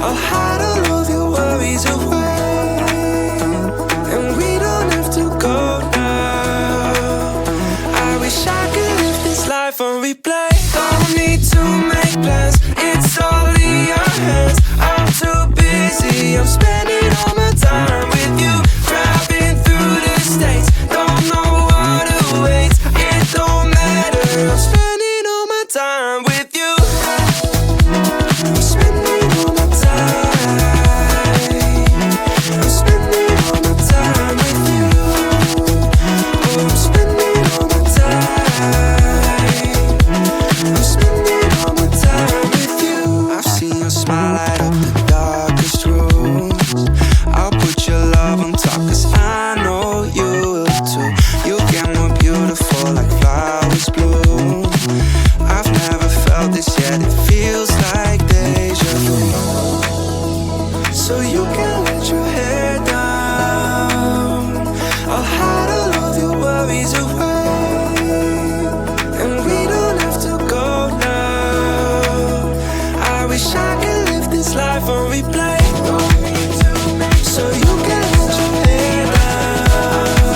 I'll hide all of your worries away, and we don't have to go now. I wish I could live this life on replay. Don't need to make plans, it's all in your hands. I'm too busy, I'm spending all my time with you. Driving through the states, don't know what awaits. It don't matter, I'm spending all my time with you. I'm spending all my time. I'm spending all my time with you. Oh, I'm spending all my time. I'm spending all my time with you. I've seen your smile light up the darkest rooms. I'll put your love on top, 'cause I know you will too. You get more beautiful like flowers bloom. I've never felt this yet, it feels like deja vu. So you can let your hair down, I'll hide all of your worries away, and we don't have to go now. I wish I could live this life on replay. So you can let your hair down,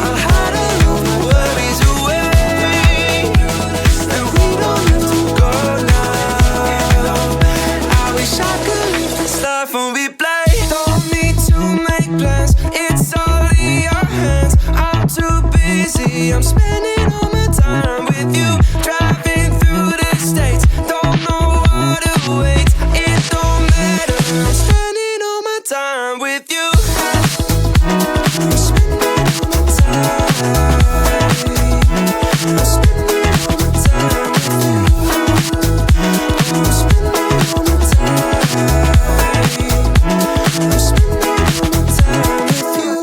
I'll hide all of my worries away, and we don't have to go now. I wish I could live this life on replay. Don't need to make plans, it's all in your hands. I'm too busy, I'm spending all my time with you. Driving through the states, don't know what awaits. It don't matter, I'm spending all my time with you. I'm spending all my time. I'm spending all my time with you. I'm spending all my time. I'm spending all my time with you.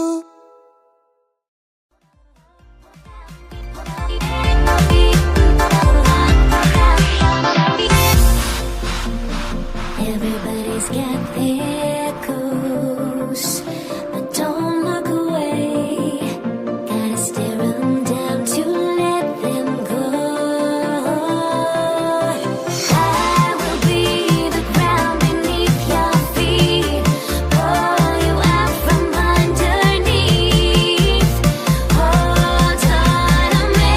Everybody's got their goals, but don't look away. Gotta stare them down to let them go. I will be the ground beneath your feet, pull you out from underneath. Hold on to me.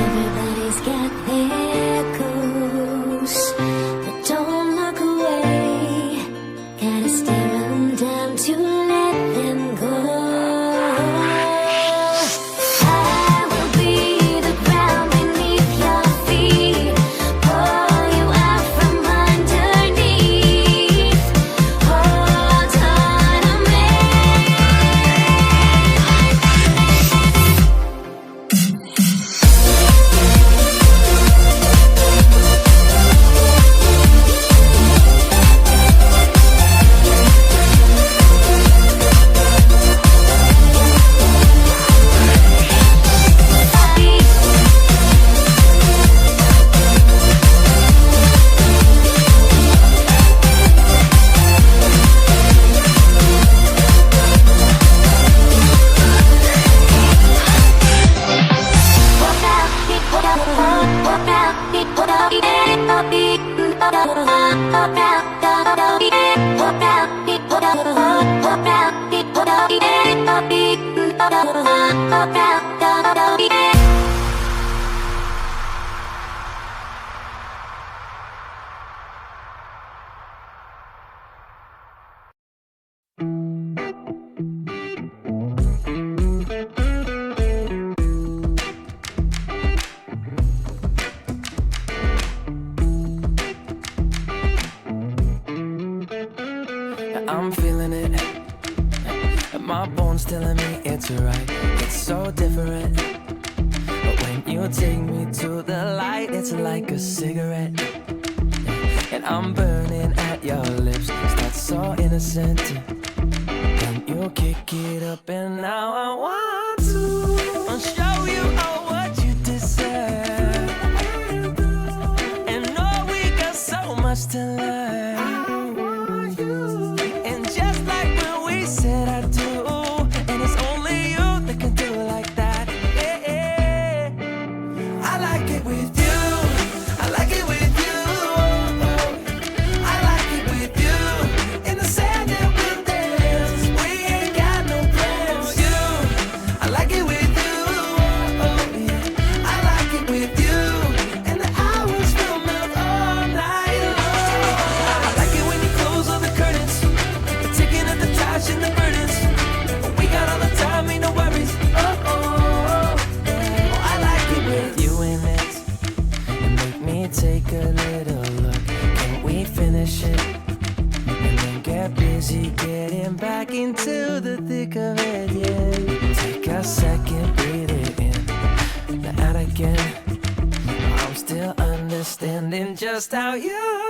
Everybody's got their goals, but don't look away. Gotta stare them down to let them go. I will be the ground beneath your feet, pull you out from underneath. Hold on to me. phone's telling me it's right. It's so different. But when you take me to the light, it's like a cigarette. And I'm burning at your lips. That's so innocent. Then you kick it up, and now I want to show you all what you deserve. And know we got so much to learn. And just like when we said I do, and it's only you that can do it like that. Yeah. I like it with you. I like it with you. I like it with you. In the sand that we'll dance. We ain't got no plans. You. I like it with you. Yeah. I like it with you. And the hours will melt all night long. I like it when you close all the curtains. You're taking up the trash and the burdens. We got all the time, ain't no worries. I like it with you in it. And make me take a little look. Can we finish it? And then get busy getting back into the thick of it, yeah. Take a second, breathe it in. Now out again. I'm still understanding just how you